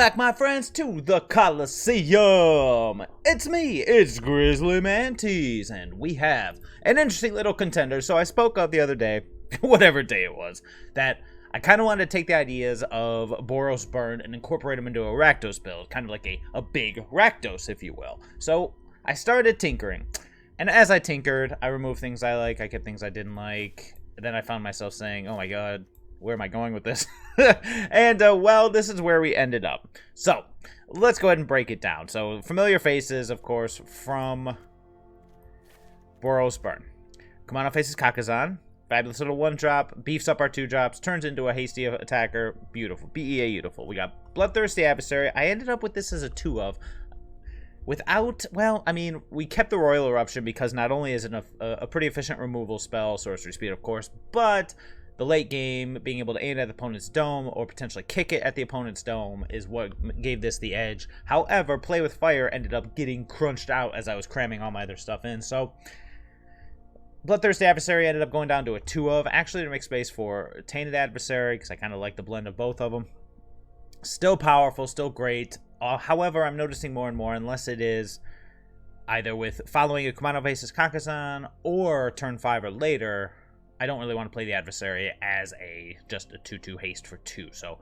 back, my friends, to the Coliseum. It's me, it's GrizzlyMantes, and we have an interesting little contender. So I spoke of the other day, whatever day it was, that I kind of wanted to take the ideas of Boros Burn and incorporate them into a Rakdos build, kind of like a big Rakdos, if you will. So I started tinkering, and as I tinkered, I removed things I like, I kept things I didn't like, and then I found myself saying, oh my god, where am I going with this? And, well, this is where we ended up. So, let's go ahead and break it down. So, familiar faces, of course, from Boros Burn. Kumano faces Kakkazan. Fabulous little 1-drop. Beefs up our 2-drops. Turns into a hasty attacker. Beautiful. BEA beautiful. We got Bloodthirsty Adversary. I ended up with this as a 2 of. Without, well, I mean, we kept the Roil Eruption because not only is it a pretty efficient removal spell, sorcery speed, of course, but the late game, being able to aim at the opponent's dome or potentially kick it at the opponent's dome is what gave this the edge. However, Play with Fire ended up getting crunched out as I was cramming all my other stuff in. So, Bloodthirsty Adversary ended up going down to a 2 of. Actually, to make space for Tainted Adversary, because I kind of like the blend of both of them. Still powerful, still great. However, I'm noticing more and more, unless it is either with following a Kumano faces Kakkazan or turn 5 or later, I don't really want to play the Adversary as just a 2-2 haste for 2. So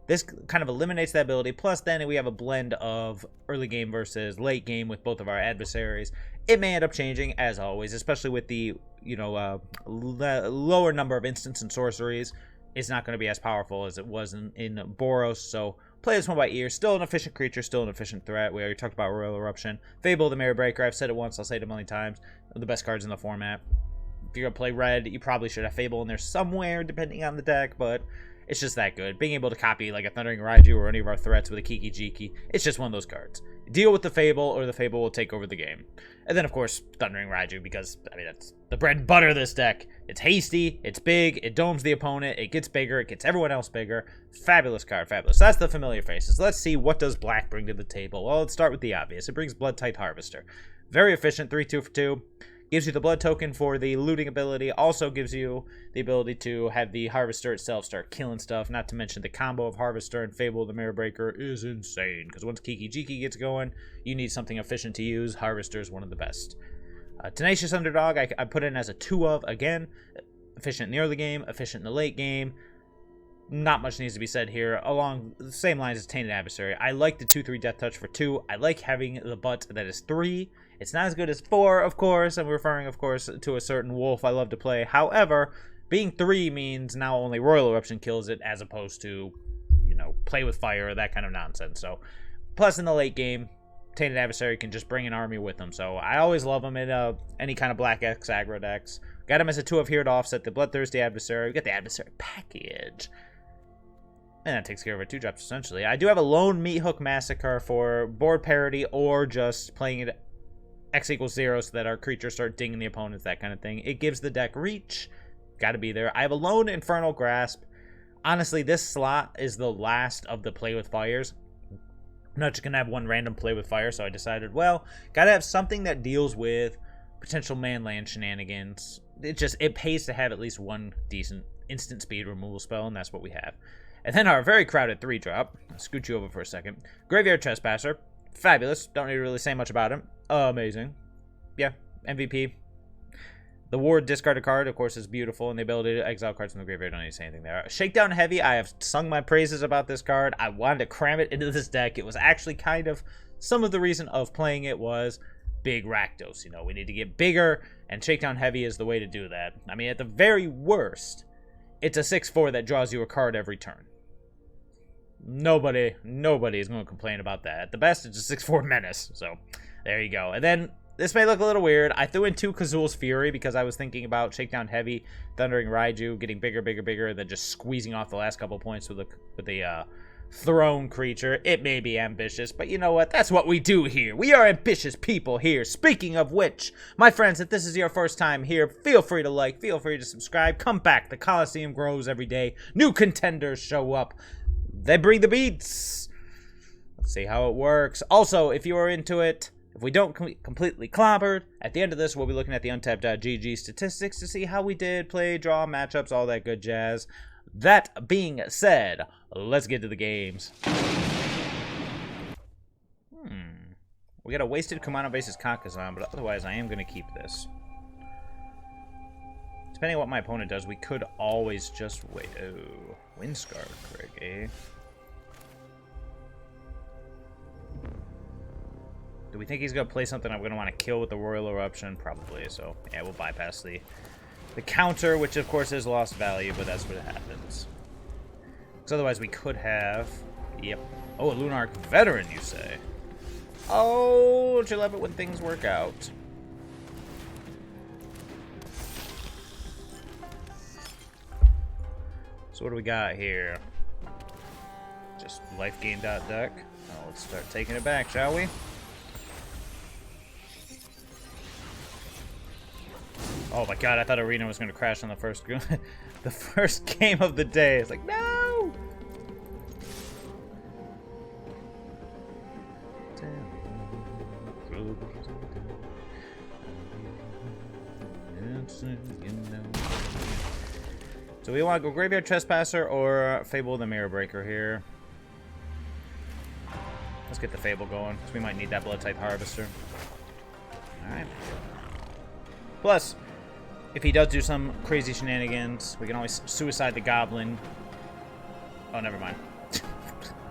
this kind of eliminates that ability. Plus then we have a blend of early game versus late game with both of our adversaries. It may end up changing, as always, especially with the, lower number of instants and sorceries. It's not going to be as powerful as it was in Boros. So play this one by ear. Still an efficient creature, still an efficient threat. We already talked about Roil Eruption. Fable the Mirror Breaker. I've said it once, I'll say it a million times. The best cards in the format. If you're going to play red, you probably should have Fable in there somewhere, depending on the deck, but it's just that good. Being able to copy like a Thundering Raiju or any of our threats with a Kiki Jiki, it's just one of those cards. Deal with the Fable, or the Fable will take over the game. And then, of course, Thundering Raiju, because, I mean, that's the bread and butter of this deck. It's hasty, it's big, it domes the opponent, it gets bigger, it gets everyone else bigger. Fabulous card, fabulous. So that's the familiar faces. Let's see, what does black bring to the table? Well, let's start with the obvious. It brings Bloodtithe Harvester. Very efficient, 3-2 for 2. Gives you the blood token for the looting ability. Also gives you the ability to have the Harvester itself start killing stuff. Not to mention the combo of Harvester and Fable the Mirror Breaker is insane. Because once Kiki Jiki gets going, you need something efficient to use. Harvester is one of the best. Tenacious Underdog, I put in as a 2 of. Again, efficient in the early game, efficient in the late game. Not much needs to be said here. Along the same lines as Tainted Adversary. I like the 2-3 Death Touch for 2. I like having the butt that is 3. It's not as good as 4, of course. I'm referring, of course, to a certain wolf I love to play. However, being 3 means now only Roil Eruption kills it, as opposed to, Play with Fire or that kind of nonsense. So, plus in the late game, Tainted Adversary can just bring an army with them. So I always love them in any kind of Black X aggro decks. Got him as a 2 of here to offset the Bloodthirsty Adversary. We got the Adversary package. And that takes care of our 2-drops, essentially. I do have a lone Meathook Massacre for board parity or just playing it X equals 0 so that our creatures start dinging the opponents, that kind of thing. It gives the deck reach. Got to be there. I have a lone Infernal Grasp. Honestly, this slot is the last of the Play with Fires. I'm not just going to have one random Play with Fire, so I decided, well, got to have something that deals with potential man-land shenanigans. It pays to have at least one decent instant speed removal spell, and that's what we have. And then our very crowded 3-drop. I'll scoot you over for a second. Graveyard Trespasser. Fabulous. Don't need to really say much about him. Amazing. Yeah, MVP. The Ward discarded card, of course, is beautiful, and the ability to exile cards from the graveyard. Don't need to say anything there. Shakedown Heavy. I have sung my praises about this card. I wanted to cram it into this deck. It was actually kind of some of the reason of playing it was big Rakdos. We need to get bigger, and Shakedown Heavy is the way to do that. I mean, at the very worst, it's a 6-4 that draws you a card every turn. Nobody is going to complain about that. At the best, it's a 6-4 menace. So, there you go. And then, this may look a little weird. I threw in 2 Kazul's Fury because I was thinking about Shakedown Heavy, Thundering Raiju, getting bigger, and then just squeezing off the last couple points with the throne creature. It may be ambitious, but you know what? That's what we do here. We are ambitious people here. Speaking of which, my friends, if this is your first time here, feel free to like, feel free to subscribe. Come back. The Coliseum grows every day. New contenders show up. They bring the beats. Let's see how it works. Also, if you are into it, if we don't completely clobbered, at the end of this, we'll be looking at the untapped.gg statistics to see how we did, play, draw, matchups, all that good jazz. That being said, let's get to the games. We got a wasted Kumano basis Kakkazan, but otherwise I am going to keep this. Depending on what my opponent does, we could always just wait. Oh, Windscar Craig, eh? Do we think he's going to play something I'm going to want to kill with the Roil Eruption? Probably, so yeah, we'll bypass the counter, which of course is lost value, but that's what happens. Because otherwise we could have... Yep. Oh, a Lunarch Veteran, you say? Oh, don't you love it when things work out? So what do we got here? Just life gain dot deck. Oh, let's start taking it back, shall we? Oh my god, I thought Arena was going to crash on the first the first game of the day. It's like, no! So we want to go Graveyard Trespasser or Fable the Mirror Breaker here. Let's get the Fable going, because we might need that Blood-type Harvester. Alright. Plus, if he does do some crazy shenanigans, we can always suicide the Goblin. Oh, never mind.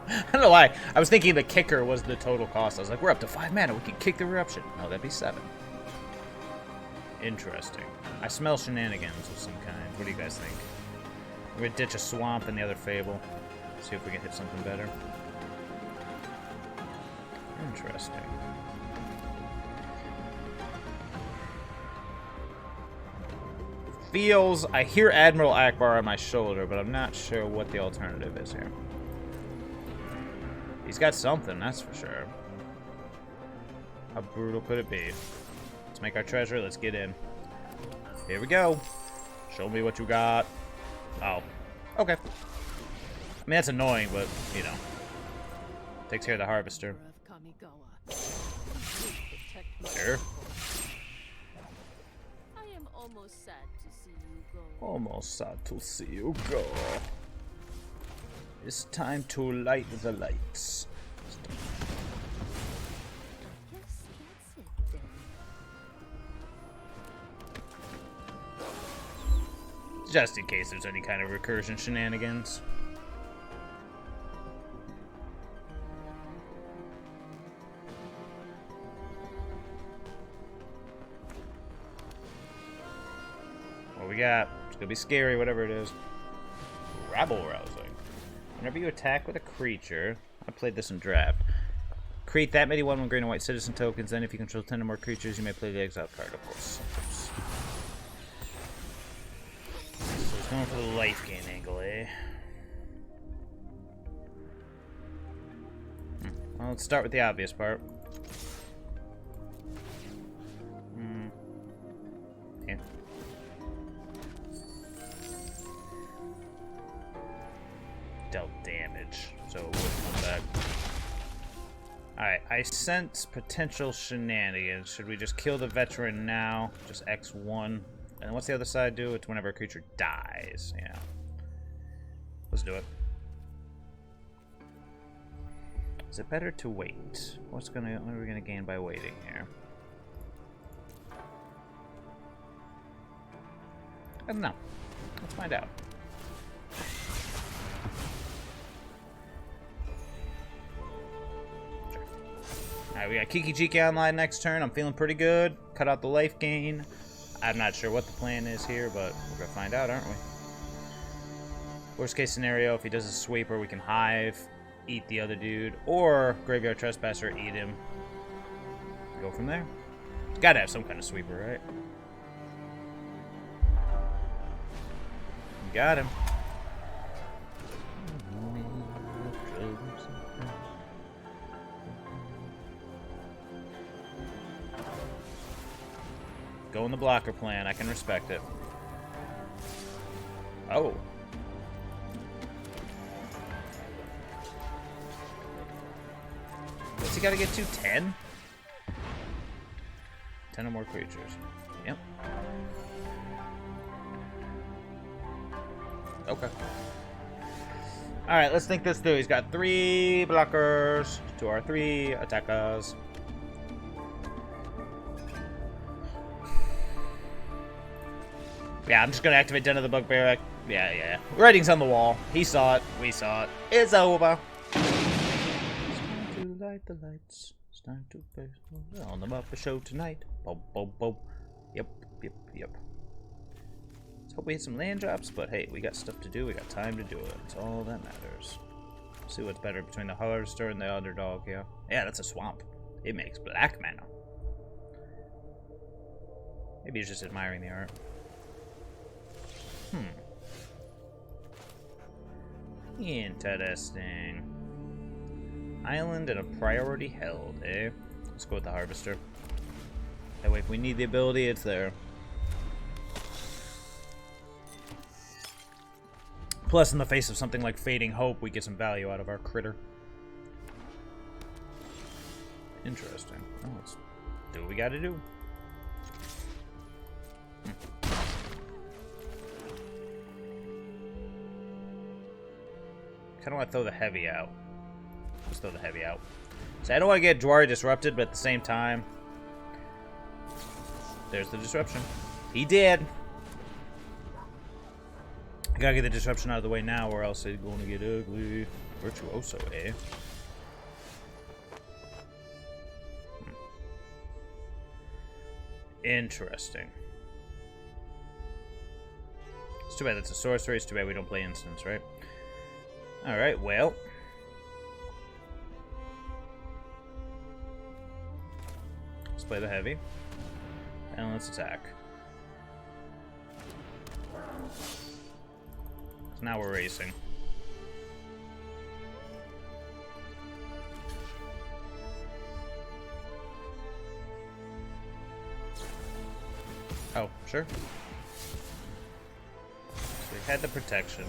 I don't know why. I was thinking the kicker was the total cost. I was like, we're up to 5 mana. We can kick the Eruption. No, that'd be 7. Interesting. I smell shenanigans of some kind. What do you guys think? We're gonna ditch a Swamp and the other Fable. See if we can hit something better. Interesting. Feels... I hear Admiral Akbar on my shoulder, but I'm not sure what the alternative is here. He's got something, that's for sure. How brutal could it be? Let's make our treasure, let's get in. Here we go. Show me what you got. Oh. Okay. I mean, that's annoying, but, you know. Takes care of the Harvester. Sure. Almost sad to see you go. Almost sad to see you go. It's time to light the lights. I guess that's it then. Just in case there's any kind of recursion shenanigans. What we got? It's gonna be scary, whatever it is. Rabble Rousing. Whenever you attack with a creature, I played this in draft. Create that many 1/1 green and white citizen tokens. Then, if you control 10 or more creatures, you may play the exile card, of course. So he's going for the life gain angle, eh? Well, let's start with the obvious part. Yeah. Dealt damage, so it would come back. Alright, I sense potential shenanigans. Should we just kill the veteran now? Just X1. And what's the other side do? It's whenever a creature dies. Yeah. Let's do it. Is it better to wait? What are we gonna gain by waiting here? I don't know. Let's find out. Alright, we got Kiki Jiki online next turn. I'm feeling pretty good. Cut out the life gain. I'm not sure what the plan is here, but we're gonna find out, aren't we? Worst case scenario, if he does a sweeper, we can Hive, eat the other dude, or Graveyard Trespasser, eat him. Go from there. Gotta have some kind of sweeper, right? Got him. Go in the blocker plan. I can respect it. Oh. What's he got to get to? 10? 10 or more creatures. Yep. Okay. Alright, let's think this through. He's got 3 blockers to our 3 attackers. Yeah, I'm just gonna activate Den of the Bugbear. Yeah. Writing's on the wall. He saw it. We saw it. It's over. It's time to light the lights. It's time to play on the Muppet Show tonight. Boom, boom, boom. Yep. Let's hope we hit some land drops, but hey, we got stuff to do. We got time to do it. It's all that matters. See what's better between the Harvester and the Underdog here. Yeah, that's a swamp. It makes black mana. Maybe he's just admiring the art. Interesting. Island and a priority held, eh? Let's go with the Harvester. That way, if we need the ability, it's there. Plus, in the face of something like Fading Hope, we get some value out of our critter. Interesting. Well, let's do what we gotta do. Kind of want to throw the heavy out. Let's throw the heavy out. So I don't want to get Dwari disrupted, but at the same time, there's the disruption. He did. I gotta get the disruption out of the way now, or else it's going to get ugly. Virtuoso, eh? Interesting. It's too bad that's a sorcery. It's too bad we don't play instants, right? Alright, well. Let's play the heavy. And let's attack. So now we're racing. Oh, sure. So we had the protection.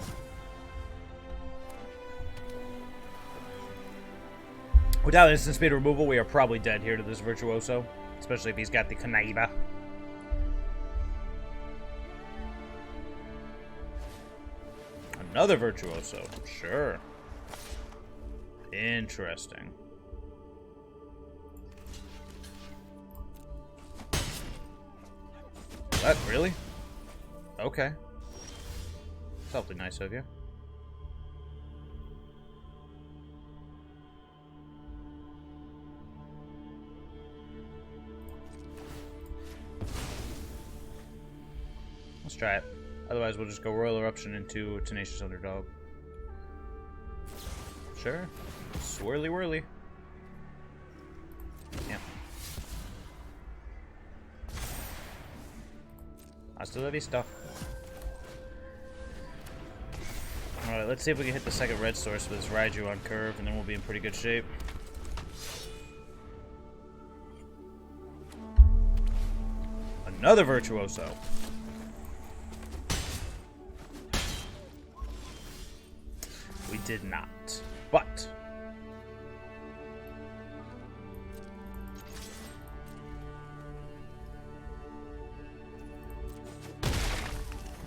Without instant speed removal, we are probably dead here to this Virtuoso. Especially if he's got the Kanaiba. Another Virtuoso. Sure. Interesting. What? Really? Okay. It's awfully nice of you. Let's try it. Otherwise, we'll just go Roil Eruption into Tenacious Underdog. Sure. Swirly whirly. Yeah. Hasta la vista. Alright, let's see if we can hit the second red source with this Raiju on curve, and then we'll be in pretty good shape. Another Virtuoso. We did not, but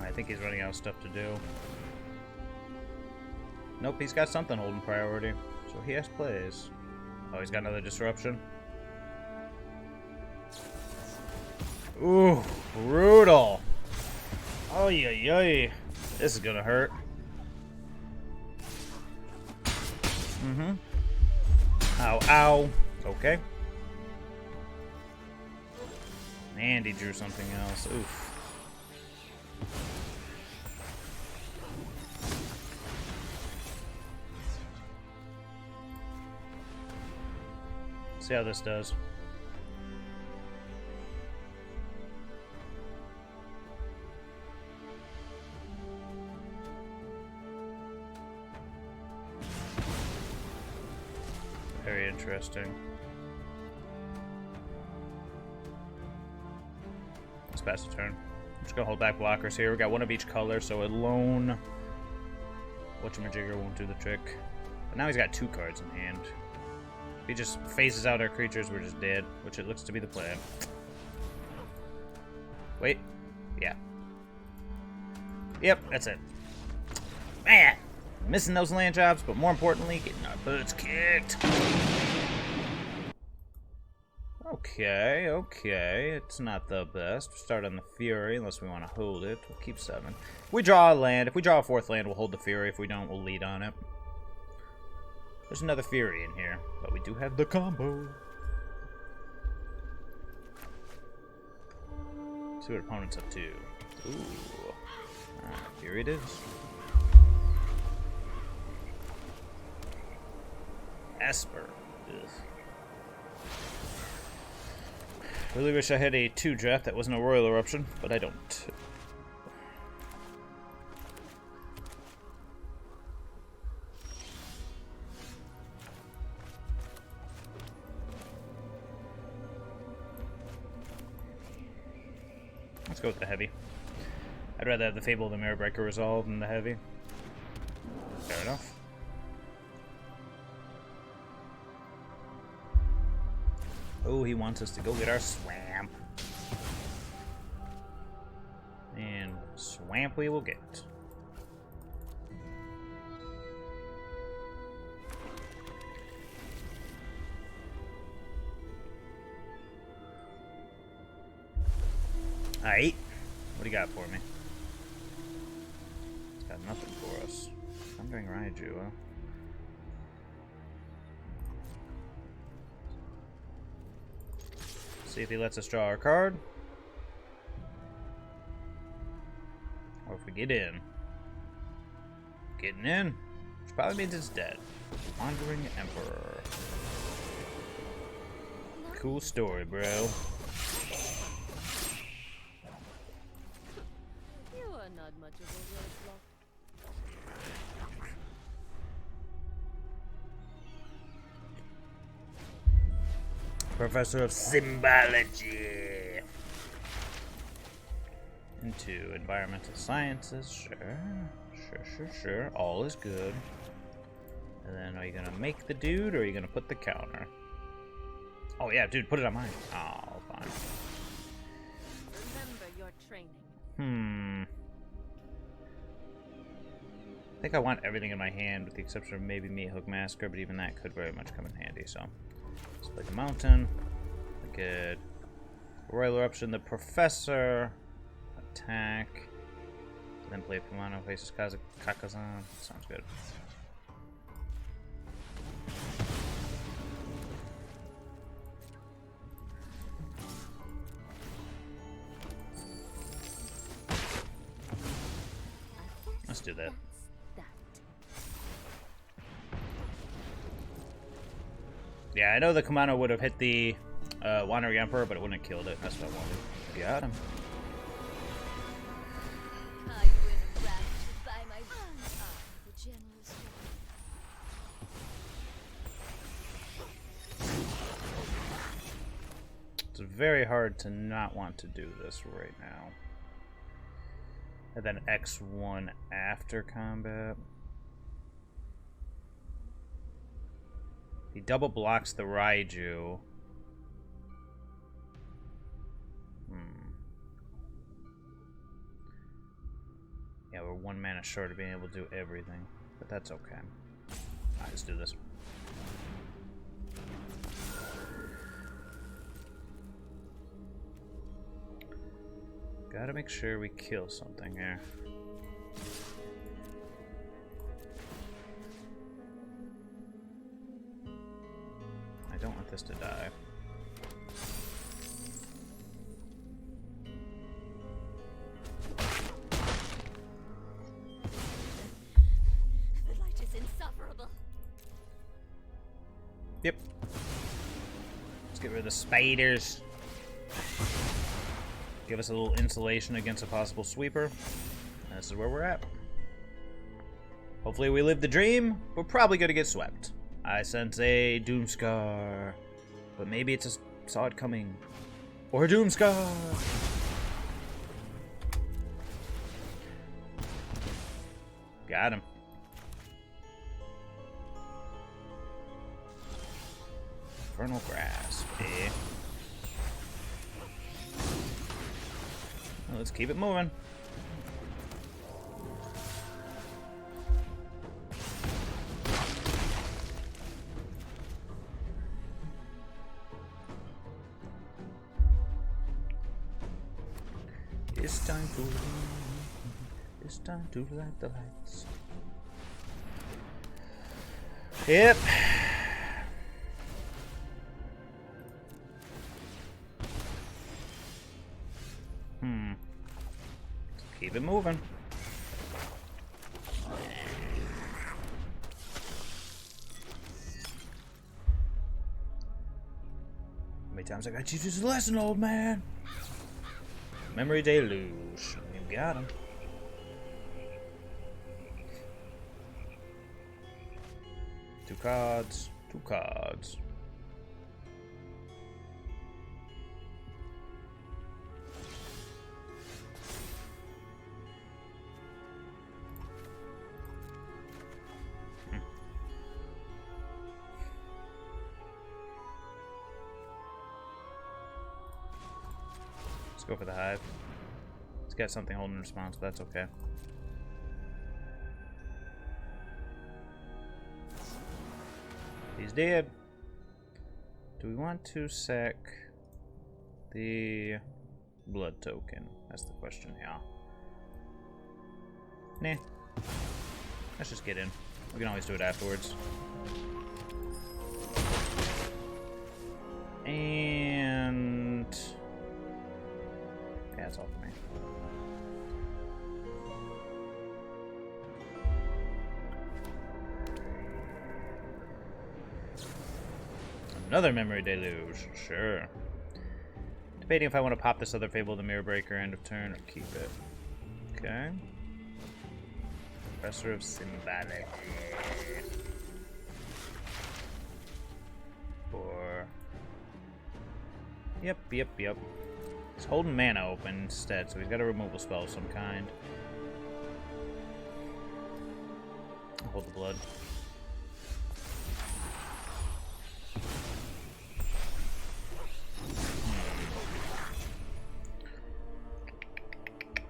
I think he's running out of stuff to do. Nope, he's got something holding priority, so he has plays. Oh, he's got another disruption. Ooh, brutal. Oh, yeah. This is gonna hurt. Ow, ow. Okay. And he drew something else. Oof. See how this does. Very interesting. Let's pass the turn. I'm just gonna hold back blockers here. We got one of each color, so a lone whatchamajigger won't do the trick. But now he's got 2 cards in hand. If he just phases out our creatures, we're just dead, which it looks to be the plan. Wait. Yeah. Yep, that's it. Man! Missing those land drops, but more importantly, getting our butts kicked. Okay, okay. It's not the best. We'll start on the Fury, unless we want to hold it. We'll keep 7. If we draw a land, if we draw a 4th land, we'll hold the Fury. If we don't, we'll lead on it. There's another Fury in here, but we do have the combo. See what opponent's up to. Ooh. Alright, Fury it is. Esper. Ugh. Really wish I had a 2 draft that wasn't a Roil Eruption, but I don't. Let's go with the heavy. I'd rather have the Fable of the Mirror Breaker resolved than the heavy. Fair enough. Oh, he wants us to go get our swamp. And swamp we will get. Alright. What do you got for me? It's got nothing for us. Thundering Raiju, huh? See if he lets us draw our card. Or if we get in. Getting in. Which probably means it's dead. Wandering Emperor. Cool story, bro. You are not much of a roadblock. Professor of Symbology. Into Environmental Sciences. Sure. Sure. All is good. And then are you going to make the dude or are you going to put the counter? Oh, yeah, dude, put it on mine. Oh, fine. Remember your training. I think I want everything in my hand with the exception of maybe Meathook Massacre, but even that could very much come in handy, so. Let's play the Mountain. Good. Roil Eruption, the Professor. Attack. Then play Kumano faces Kakkazan. Sounds good. Let's do that. Yeah, I know the Kumano would have hit the Wandering Emperor, but it wouldn't have killed it. That's what I wanted. Got him. It's very hard to not want to do this right now. And then X1 after combat. He double blocks the Raiju. Yeah, we're 1 mana short of being able to do everything. But that's okay. Alright, let's do this. Gotta make sure we kill something here. I don't want this to die. The light is insufferable. Yep. Let's get rid of the spiders. Give us a little insulation against a possible sweeper. And this is where we're at. Hopefully we live the dream. We're probably gonna get swept. I sense a Doomscar. But maybe it's just saw it coming. Or a Doomscar! Got him. Infernal Grasp, eh? Well, let's keep it moving. It's time to It's time to light the lights. Yep. Keep it moving. How many times I got you just a lesson, old man? Memory deluge. You got him. Two cards. Two cards. Go for the hive. It's got something holding response, but that's okay. He's dead. Do we want to sack the blood token? That's the question, yeah. Nah. Let's just get in. We can always do it afterwards. And yeah, that's all for me. Another memory deluge, sure. Debating if I want to pop this other Fable of the Mirror Breaker end of turn or keep it. Okay. Professor of Symbolic. For Yep. He's holding mana open instead, so he's got a removal spell of some kind. I'll hold the blood.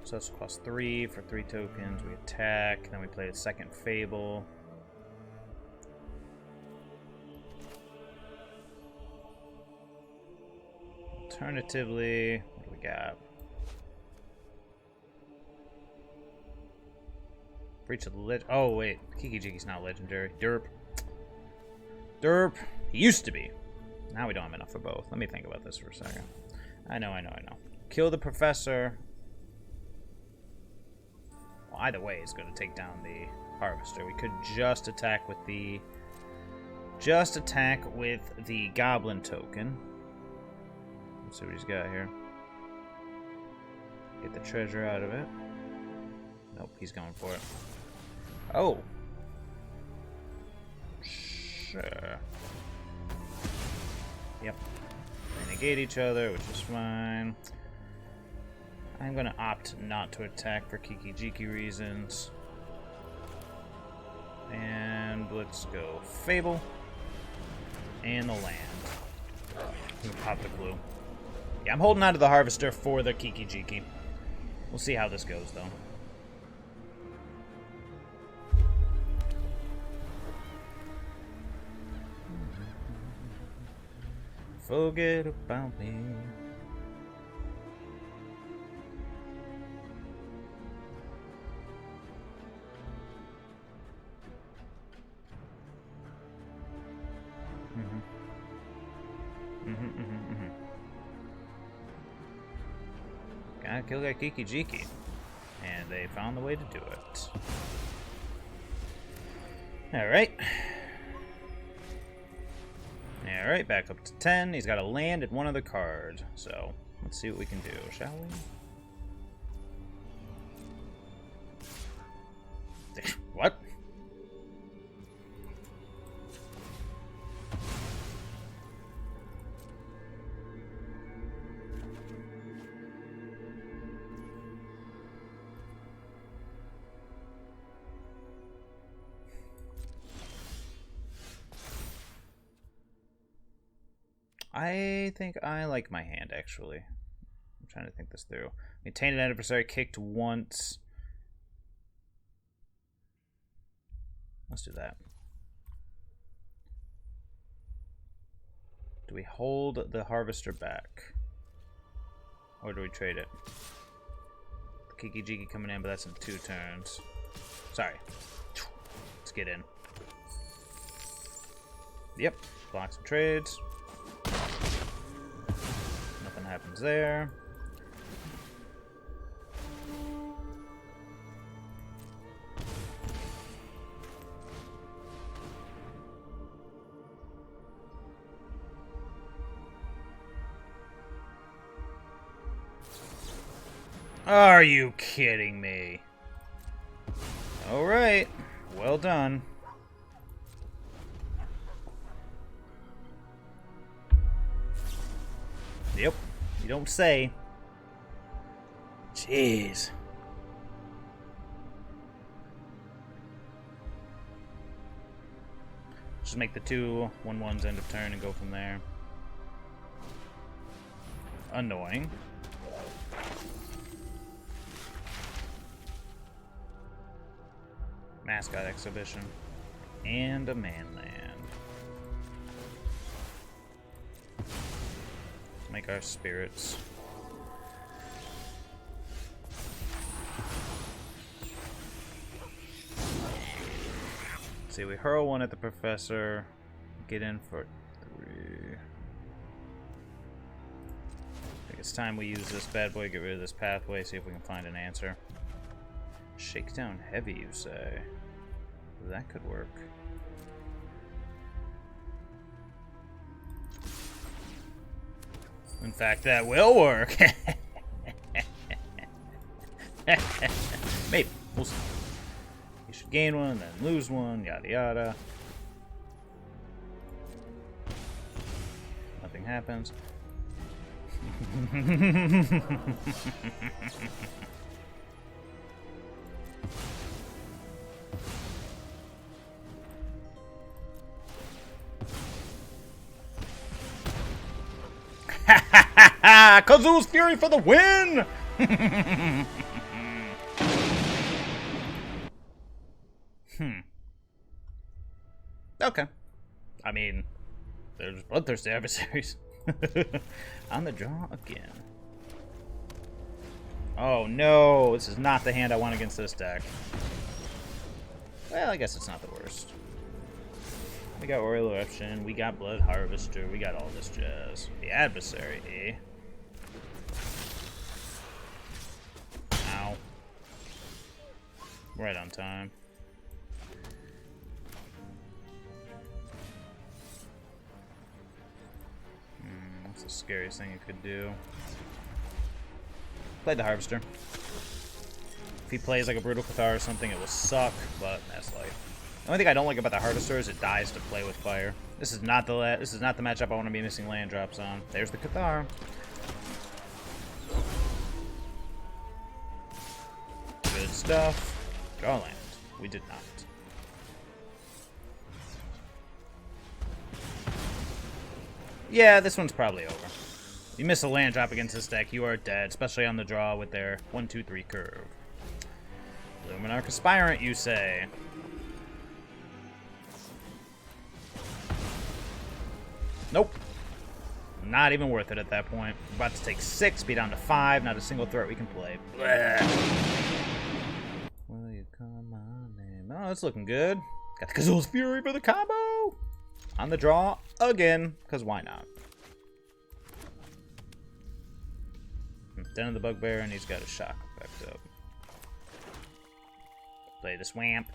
So this costs 3 for 3 tokens. We attack, then we play a second Fable. Alternatively, what do we got? Breach of the Lich. Oh, wait. Kiki-Jiki's not legendary. Derp. Derp. He used to be. Now we don't have enough for both. Let me think about this for a second. I know. Kill the Professor. Well, either way, it's going to take down the Harvester. We could just attack with the... Goblin token. Let's see what he's got here. Get the treasure out of it. Nope, he's going for it. Oh. Sure. Yep. They negate each other, which is fine. I'm going to opt not to attack for Kiki-Jiki reasons. And let's go Fable. And the land. We can pop the blue. Yeah, I'm holding on to the Harvester for the Kiki-Jiki. We'll see how this goes, though. Forget about me. Gotta kill that Kiki-Jiki. And they found the way to do it. Alright. Alright, back up to 10. He's got a land and one other card. So, let's see what we can do, shall we? What? I think I like my hand, actually. I'm trying to think this through. Tainted Adversary kicked once. Let's do that. Do we hold the Harvester back? Or do we trade it? Kiki Jiki coming in, but that's in 2 turns. Sorry. Let's get in. Yep. Block some trades. Nothing happens there. Are you kidding me? Alright. Well done. Yep. You don't say. Jeez. Just make the 2 1/1s end of turn and go from there. Annoying. Mascot Exhibition. And a Manland. Let's make our spirits. See, we hurl 1 at the Professor. Get in for 3. I think it's time we use this bad boy, get rid of this pathway, see if we can find an answer. Shakedown heavy, you say? That could work. In fact, that will work. Maybe. We'll see. You should gain 1, then lose 1, yada yada. Nothing happens. Kazu's Fury for the win! Okay. I mean, there's Bloodthirsty Adversaries. On the draw again. Oh no, this is not the hand I want against this deck. Well, I guess it's not the worst. We got Roil Eruption, we got Blood Harvester, we got all this jazz. The Adversary, eh? Ow. Right on time. What's the scariest thing it could do? Play the Harvester. If he plays like a Brutal Cathar or something, it will suck, but that's life. The only thing I don't like about the Harvester is it dies to play with fire. This is not the matchup I want to be missing land drops on. There's the Cathar. Good stuff. Draw land. We did not. Yeah, this one's probably over. You miss a land drop against this deck, you are dead, especially on the draw with their 1-2-3 curve. Luminarch Aspirant, you say? Nope. Not even worth it at that point. We're about to take 6, be down to 5, not a single threat we can play. Blech. Will you call my name? Oh, it's looking good. Got the Kazu's Fury for the combo! On the draw again, because why not? Den of the Bugbear, and he's got a shock effect up. Play the Swamp.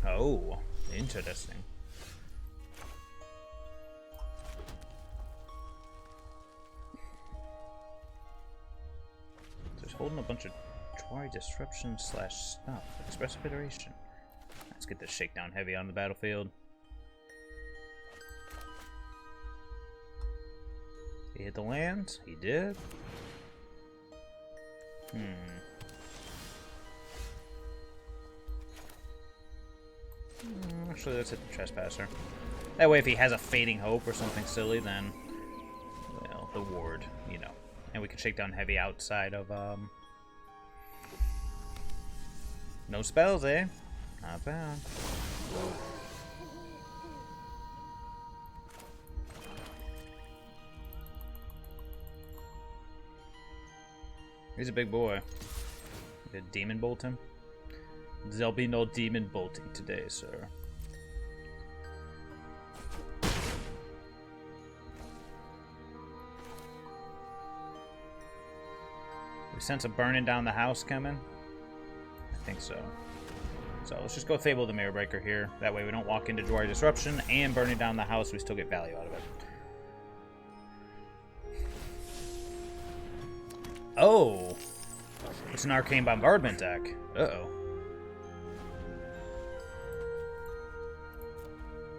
Oh, interesting. Just holding a bunch of Disruption / stuff. Expressive Iteration. Let's get this Shakedown heavy on the battlefield. He hit the land? He did? Actually, let's hit the Trespasser. That way, if he has a Fading Hope or something silly, then, well, the ward, you know. And we can shake down heavy outside of, no spells, eh? Not bad. He's a big boy. Did demon bolt him? There'll be no demon bolting today, sir. We sense a burning down the house coming. I think so. So let's just go Fable the Mirror Breaker here. That way we don't walk into Graveyard Disruption and burning down the house. We still get value out of it. Oh! It's an Arcane Bombardment deck. Uh-oh.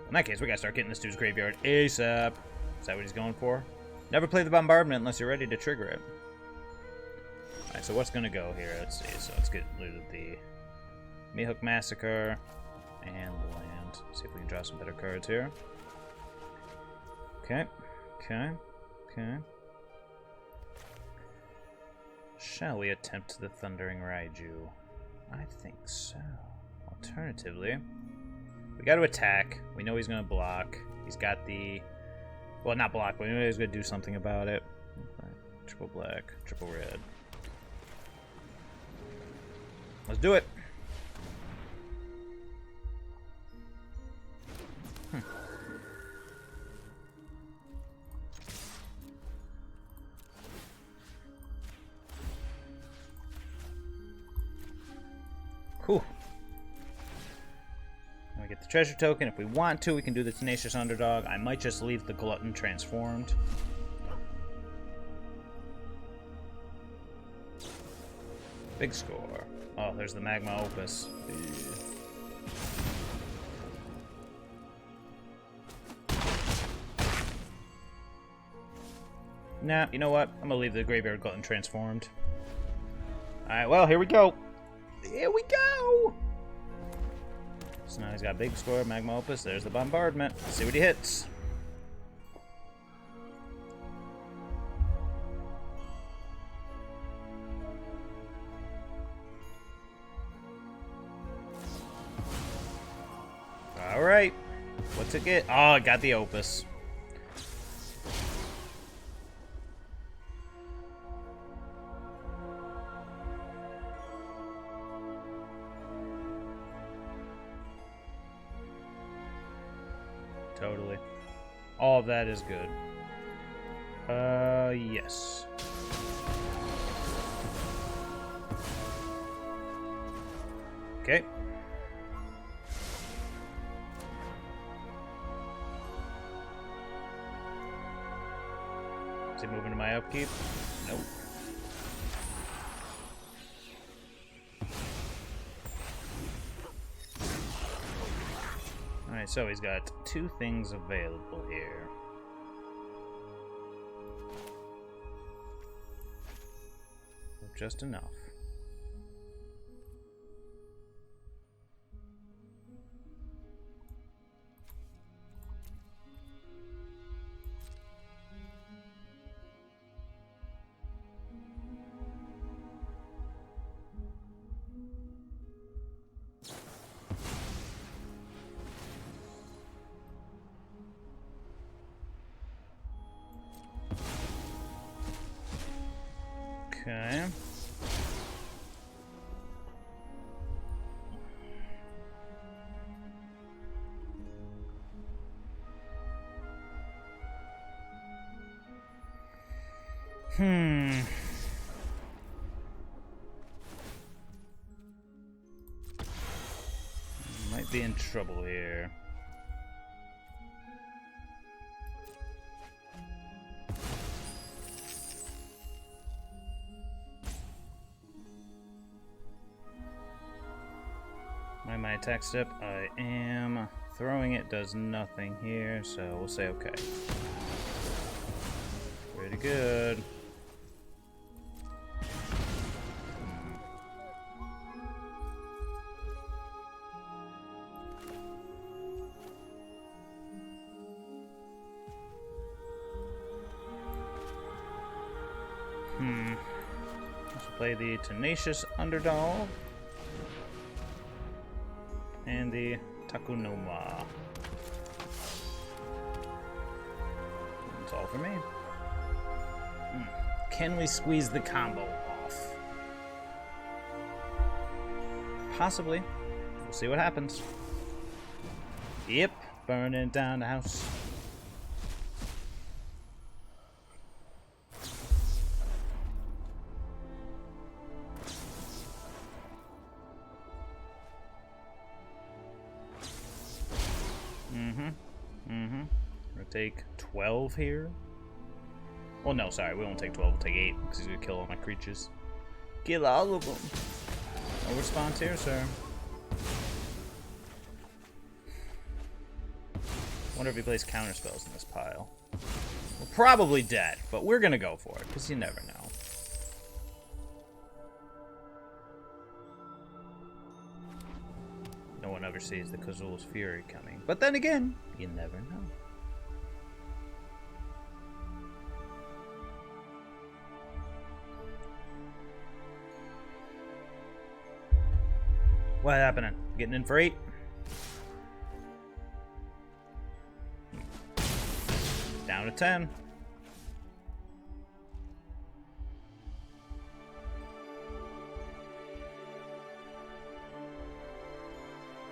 In that case, we gotta start getting this dude's graveyard ASAP. Is that what he's going for? Never play the Bombardment unless you're ready to trigger it. Alright, so what's gonna go here? Let's see. So let's get rid of the Meathook Massacre and the land. See if we can draw some better cards here. Okay. Okay. Okay. Shall we attempt the Thundering Raiju? I think so. Alternatively, we got to attack. We know he's going to block. He's got the... Well, not block, but we know he's going to do something about it. Okay. Triple black, triple red. Let's do it. Cool. We get the treasure token. If we want to, we can do the Tenacious Underdog. I might just leave the Glutton transformed. Big score. Oh, there's the Magma Opus. Nah, you know what? I'm gonna leave the Graveyard Glutton transformed. Alright, well, here we go. Here we go! So now he's got big score, Magma Opus. There's the Bombardment. Let's see what he hits. Alright. What's it get? Oh, it got the Opus. Totally. All of that is good. Yes. Okay. Is he moving to my upkeep? Nope. Alright, so he's got two things available here. Just enough. Okay. Might be in trouble here. My attack step, I am throwing it, does nothing here, so we'll say okay. Pretty good. Let's play the Tenacious Underdog. And the Takenuma. That's all for me. Can we squeeze the combo off? Possibly. We'll see what happens. Yep, burning down the house. We'll take 12 here. Well, no, sorry, we won't take 12, we'll take 8, because he's gonna kill all my creatures. Kill all of them. No response here, sir. Wonder if he plays counter spells in this pile. We're probably dead, but we're gonna go for it, because you never know. No one ever sees the Kazul's Fury coming. But then again, you never know. What happening? Getting in for 8? Down to 10.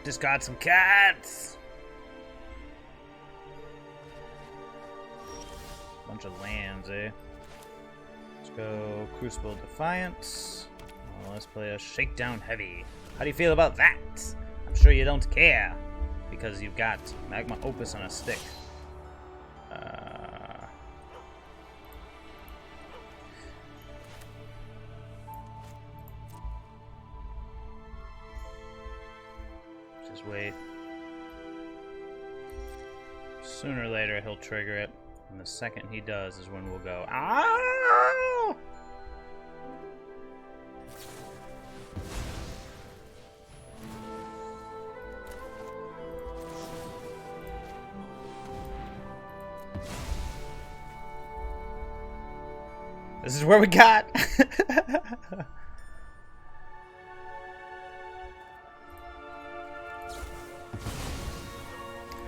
Just got some cats. Bunch of lands, eh? Let's go Crucible Defiance. Well, let's play a Shakedown Heavy. How do you feel about that? I'm sure you don't care, because you've got Magma Opus on a stick. Just wait. Sooner or later he'll trigger it, and the second he does is when we'll go, ah! This is where we got.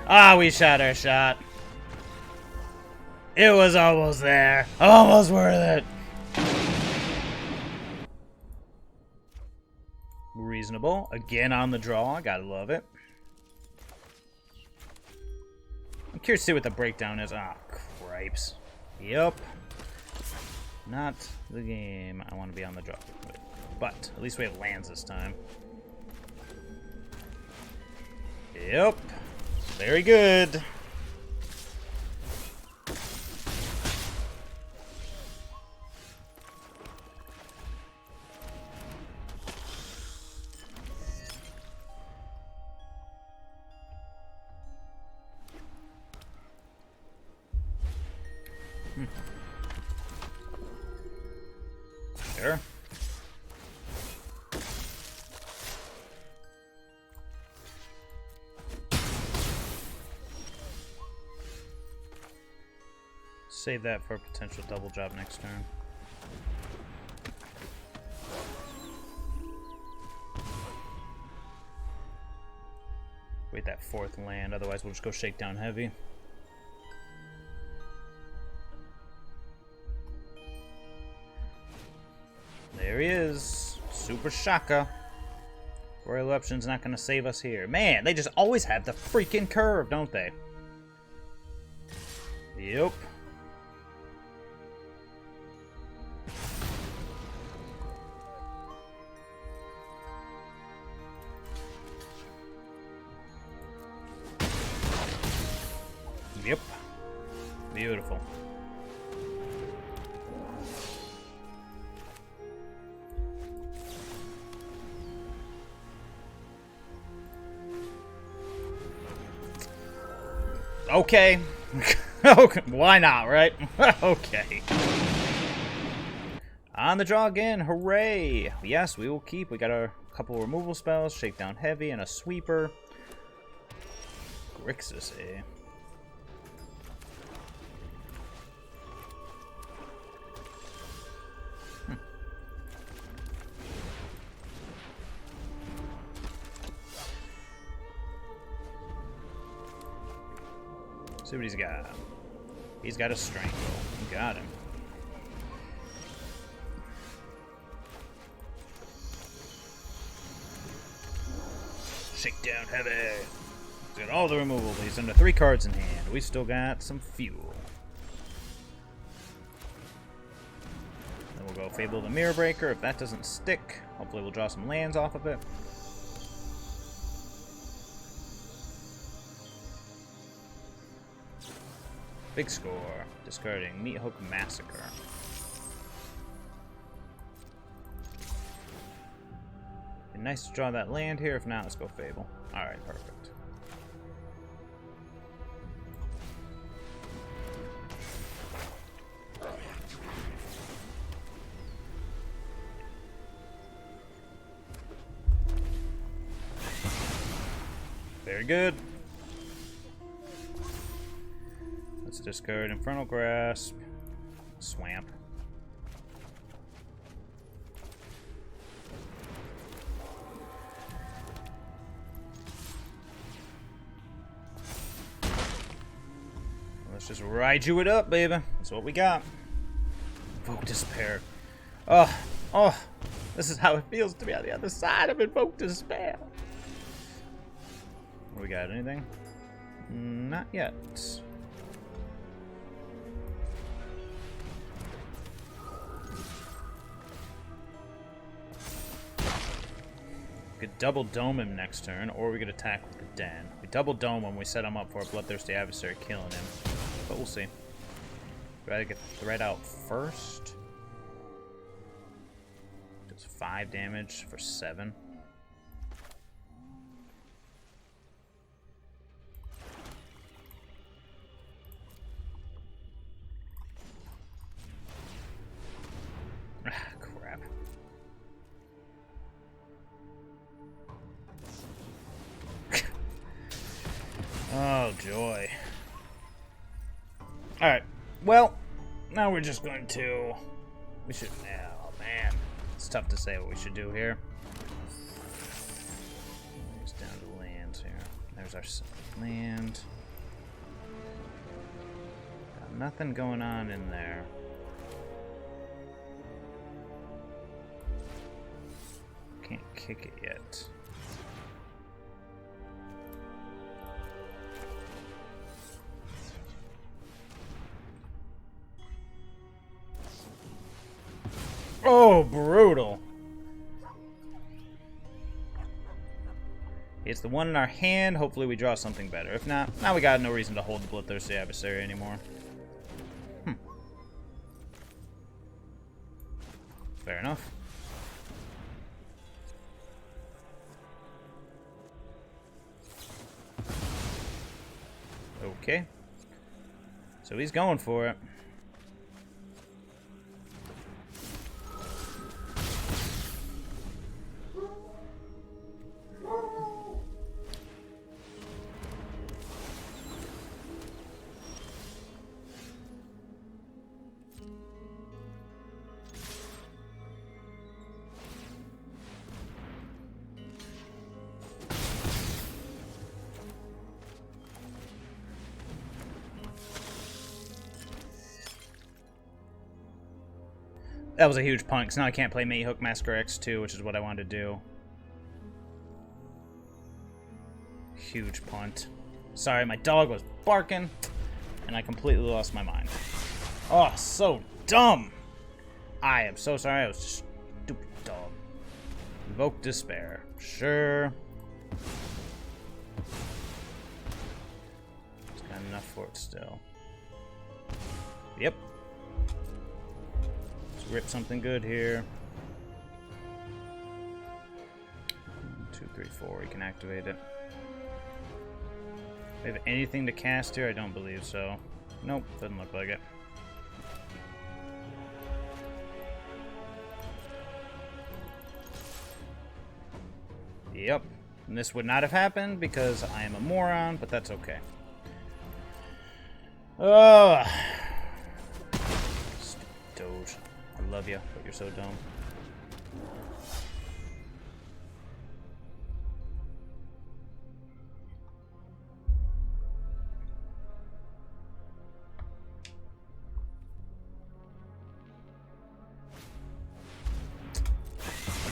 Ah, we shot our shot. It was almost there. Almost worth it. Reasonable. Again on the draw. Gotta love it. I'm curious to see what the breakdown is. Ah, cripes. Yep. Not the game I want to be on the draw with. But at least we have lands this time. Yep. Very good. Sure. Save that for a potential double job next turn. Wait that 4th land, otherwise we'll just go Shakedown Heavy. There he is. Super Shaka. Roil Eruption's not going to save us here. Man, they just always have the freaking curve, don't they? Yep. Yep. Beautiful. Okay. Okay. Why not, right? Okay. On the draw again. Hooray. Yes, we will keep. We got a couple removal spells, Shakedown Heavy, and a Sweeper. Grixis, eh? See what he's got. He's got a Strangle. Got him. Shakedown heavy. He's got all the removal, but he's under 3 cards in hand. We still got some fuel. Then we'll go Fable the Mirror Breaker. If that doesn't stick, hopefully we'll draw some lands off of it. Big score. Discarding Meathook Massacre. Be nice to draw that land here. If not, let's go Fable. Alright, perfect. Very good. Let's discard Infernal Grasp. Swamp. Let's just Raiju it up, baby. That's what we got. Invoke Despair. Oh, this is how it feels to be on the other side of Invoke Despair. We got anything? Not yet. We could double dome him next turn, or we could attack with the Den. We double dome him, we set him up for a Bloodthirsty Adversary killing him. But we'll see. Rather get the threat out first. Does 5 damage for 7. Crap. Oh, joy. Alright. Well, now we're just going to... We should... Oh, man. It's tough to say what we should do here. It's down to lands here. There's our land. Got nothing going on in there. Can't kick it yet. Oh, brutal. It's the one in our hand. Hopefully we draw something better. If not, now we got no reason to hold the Bloodthirsty Adversary anymore. Fair enough. Okay. So he's going for it. That was a huge punt, because now I can't play Meathook Massacre X2, which is what I wanted to do. Huge punt. Sorry, my dog was barking, and I completely lost my mind. Oh, so dumb! I am so sorry, I was just stupid dog. Invoke Despair. Sure. It's got enough for it still. Yep. Rip something good here. 2, 3, 4. We can activate it. Do we have anything to cast here? I don't believe so. Nope, doesn't look like it. Yep. And this would not have happened because I am a moron, but that's okay. Ugh. Stupid Doge. I love you, but you're so dumb.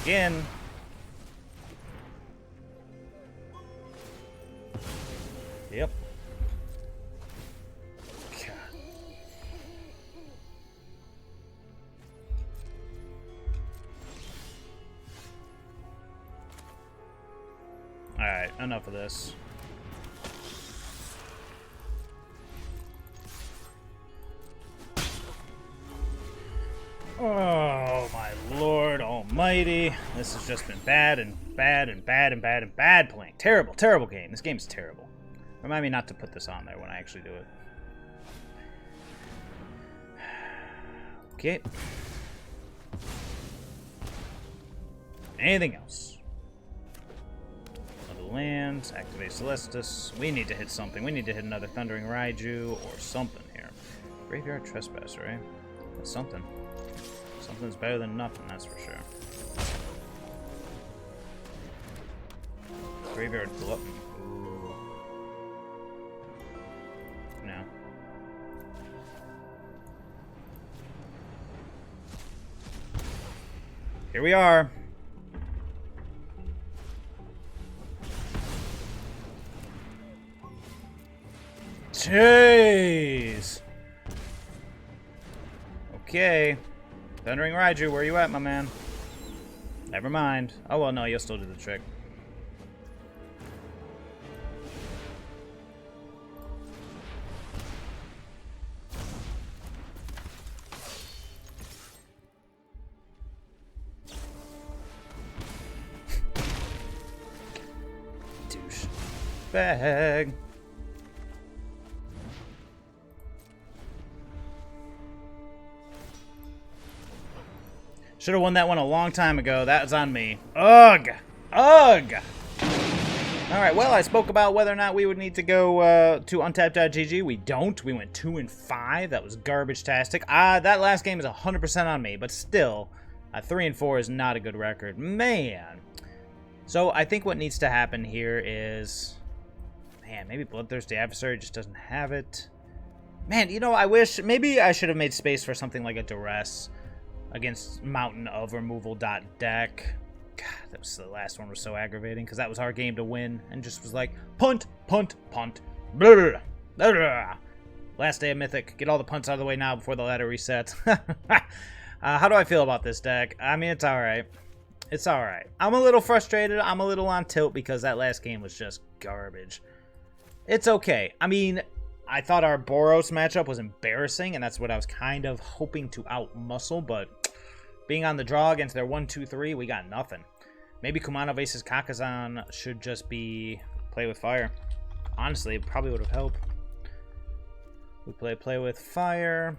Again. Alright, enough of this. Oh my lord almighty. This has just been bad and bad and bad and bad and bad playing. Terrible, terrible game. This game is terrible. Remind me not to put this on there when I actually do it. Okay. Anything else? Other lands, activate Celestis. We need to hit something. We need to hit another Thundering Raiju or something here. Graveyard Trespasser, right? That's something. Something's better than nothing, that's for sure. Graveyard Glutton. Ooh. No. Here we are. Jeez. Okay. Thundering Raiju, where you at, my man? Never mind. Oh, well, no, you'll still do the trick. Douche. Bag. Should have won that one a long time ago. That was on me. Ugh! Ugh! Alright, well, I spoke about whether or not we would need to go to untapped.gg. We don't. We went 2-5. That was garbage-tastic. That last game is 100% on me, but still, 3-4 is not a good record. Man! So, I think what needs to happen here is... Man, maybe Bloodthirsty Adversary just doesn't have it. Man, you know, I wish... Maybe I should have made space for something like a Duress against Mountain of Removal deck. God, that was the last one was so aggravating because that was our game to win and just was like punt, punt, punt. Blah, blah, blah, blah. Last day of Mythic. Get all the punts out of the way now before the ladder resets. How do I feel about this deck? I mean, it's alright. It's alright. I'm a little frustrated. I'm a little on tilt because that last game was just garbage. It's okay. I mean, I thought our Boros matchup was embarrassing, and that's what I was kind of hoping to out-muscle, but being on the draw against their 1-2-3, we got nothing. Maybe Kumano vs. Kakkazan should just be play with fire. Honestly, it probably would have helped. We play with fire.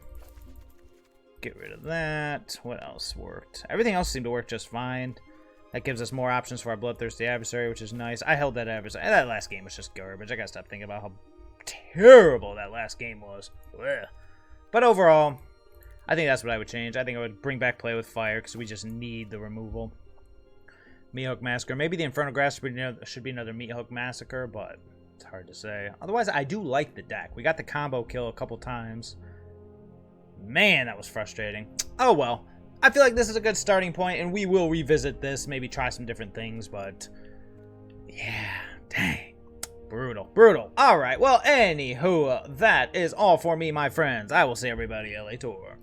Get rid of that. What else worked? Everything else seemed to work just fine. That gives us more options for our Bloodthirsty Adversary, which is nice. I held that adversary. That last game was just garbage. I gotta stop thinking about how terrible that last game was. Ugh. But overall, I think that's what I would change. I think I would bring back play with fire because we just need the removal. Meathook Massacre. Maybe the Infernal Grasp should be another Meathook Massacre, but it's hard to say. Otherwise, I do like the deck. We got the combo kill a couple times. Man, that was frustrating. Oh well. I feel like this is a good starting point, and we will revisit this. Maybe try some different things, but yeah, dang. Brutal. Brutal. Alright, well, anywho, that is all for me, my friends. I will see everybody later.